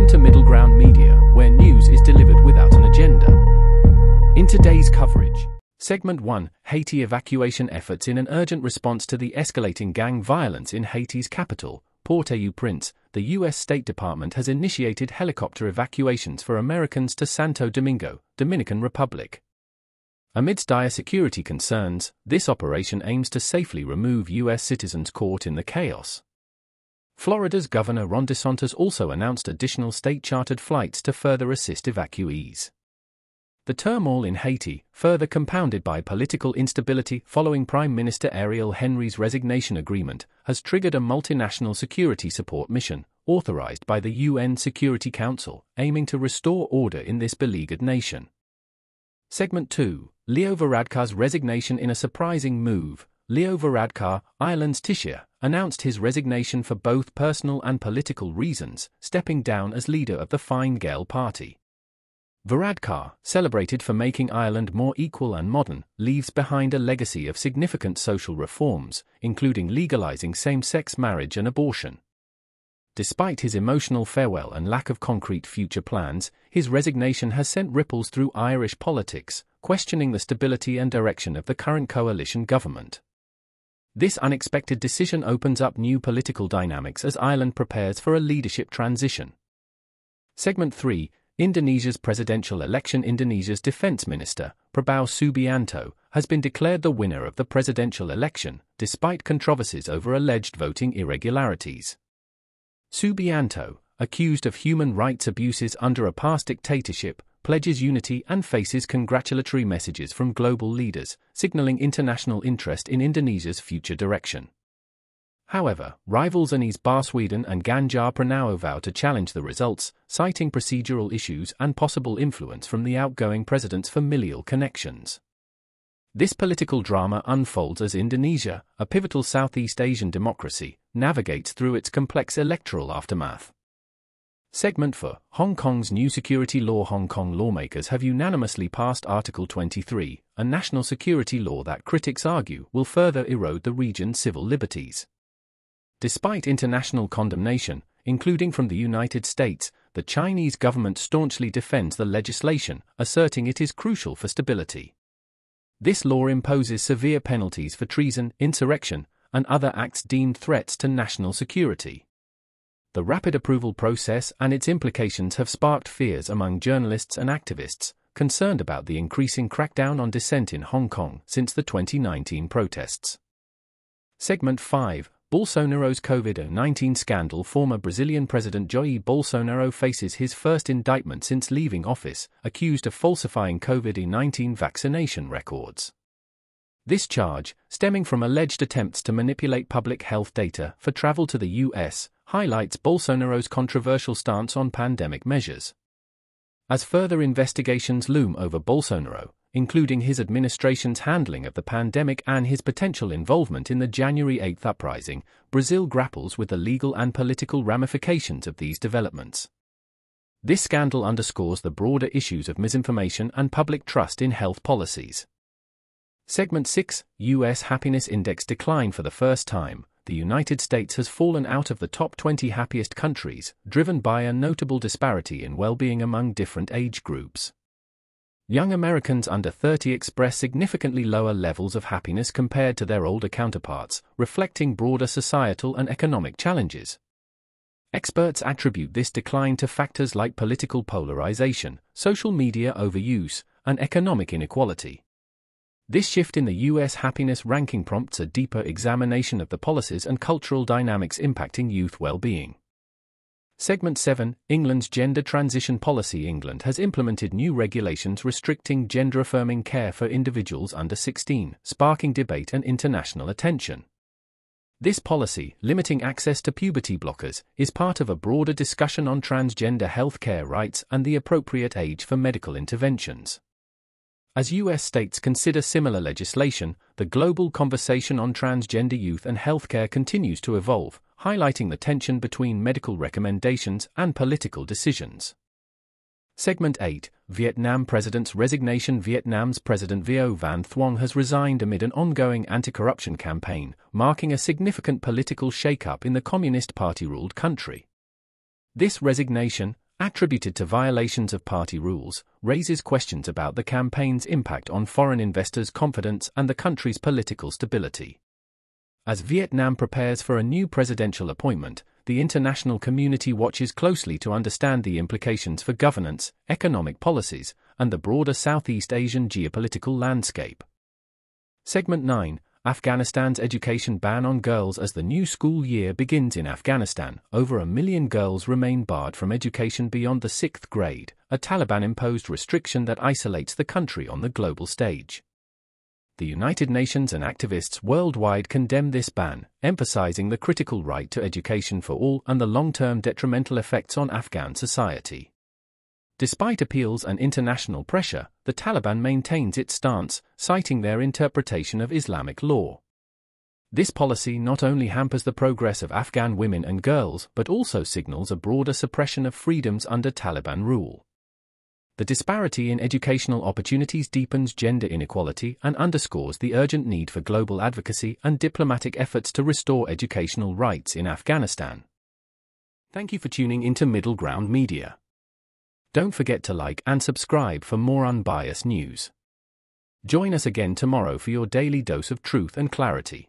to Middle Ground Media, where news is delivered without an agenda. In today's coverage, Segment 1, Haiti evacuation efforts in an urgent response to the escalating gang violence in Haiti's capital, Port-au-Prince. The U.S. State Department has initiated helicopter evacuations for Americans to Santo Domingo, Dominican Republic. Amidst dire security concerns, this operation aims to safely remove U.S. citizens caught in the chaos. Florida's Governor Ron DeSantis also announced additional state-chartered flights to further assist evacuees. The turmoil in Haiti, further compounded by political instability following Prime Minister Ariel Henry's resignation agreement, has triggered a multinational security support mission, authorized by the UN Security Council, aiming to restore order in this beleaguered nation. Segment 2, Leo Varadkar's resignation in a surprising move. Leo Varadkar, Ireland's Taoiseach, announced his resignation for both personal and political reasons, stepping down as leader of the Fine Gael party. Varadkar, celebrated for making Ireland more equal and modern, leaves behind a legacy of significant social reforms, including legalizing same-sex marriage and abortion. Despite his emotional farewell and lack of concrete future plans, his resignation has sent ripples through Irish politics, questioning the stability and direction of the current coalition government. This unexpected decision opens up new political dynamics as Ireland prepares for a leadership transition. Segment 3, Indonesia's presidential election. Indonesia's defense minister, Prabowo Subianto, has been declared the winner of the presidential election, despite controversies over alleged voting irregularities. Subianto, accused of human rights abuses under a past dictatorship, pledges unity and faces congratulatory messages from global leaders, signaling international interest in Indonesia's future direction. However, rivals Anies Baswedan and Ganjar Pranowo vow to challenge the results, citing procedural issues and possible influence from the outgoing president's familial connections. This political drama unfolds as Indonesia, a pivotal Southeast Asian democracy, navigates through its complex electoral aftermath. Segment 4, Hong Kong's new security law. Hong Kong lawmakers have unanimously passed Article 23, a national security law that critics argue will further erode the region's civil liberties. Despite international condemnation, including from the United States, the Chinese government staunchly defends the legislation, asserting it is crucial for stability. This law imposes severe penalties for treason, insurrection, and other acts deemed threats to national security. The rapid approval process and its implications have sparked fears among journalists and activists, concerned about the increasing crackdown on dissent in Hong Kong since the 2019 protests. Segment 5, Bolsonaro's COVID-19 scandal. Former Brazilian President Jair Bolsonaro faces his first indictment since leaving office, accused of falsifying COVID-19 vaccination records. This charge, stemming from alleged attempts to manipulate public health data for travel to the U.S., highlights Bolsonaro's controversial stance on pandemic measures. As further investigations loom over Bolsonaro, including his administration's handling of the pandemic and his potential involvement in the January 8 uprising, Brazil grapples with the legal and political ramifications of these developments. This scandal underscores the broader issues of misinformation and public trust in health policies. Segment 6, U.S. Happiness Index decline. For the first time, the United States has fallen out of the top 20 happiest countries, driven by a notable disparity in well-being among different age groups. Young Americans under 30 express significantly lower levels of happiness compared to their older counterparts, reflecting broader societal and economic challenges. Experts attribute this decline to factors like political polarization, social media overuse, and economic inequality. This shift in the U.S. happiness ranking prompts a deeper examination of the policies and cultural dynamics impacting youth well-being. Segment 7, England's gender transition policy. England has implemented new regulations restricting gender-affirming care for individuals under 16, sparking debate and international attention. This policy, limiting access to puberty blockers, is part of a broader discussion on transgender healthcare rights and the appropriate age for medical interventions. As U.S. states consider similar legislation, the global conversation on transgender youth and healthcare continues to evolve, highlighting the tension between medical recommendations and political decisions. Segment 8, Vietnam President's resignation. Vietnam's President Vo Van Thuong has resigned amid an ongoing anti-corruption campaign, marking a significant political shake-up in the Communist Party-ruled country. This resignation, attributed to violations of party rules, raises questions about the campaign's impact on foreign investors' confidence and the country's political stability. As Vietnam prepares for a new presidential appointment, the international community watches closely to understand the implications for governance, economic policies, and the broader Southeast Asian geopolitical landscape. Segment 9. Afghanistan's education ban on girls. As the new school year begins in Afghanistan, over 1 million girls remain barred from education beyond the 6th grade, a Taliban-imposed restriction that isolates the country on the global stage. The United Nations and activists worldwide condemn this ban, emphasizing the critical right to education for all and the long-term detrimental effects on Afghan society. Despite appeals and international pressure, the Taliban maintains its stance, citing their interpretation of Islamic law. This policy not only hampers the progress of Afghan women and girls but also signals a broader suppression of freedoms under Taliban rule. The disparity in educational opportunities deepens gender inequality and underscores the urgent need for global advocacy and diplomatic efforts to restore educational rights in Afghanistan. Thank you for tuning into Middle Ground Media. Don't forget to like and subscribe for more unbiased news. Join us again tomorrow for your daily dose of truth and clarity.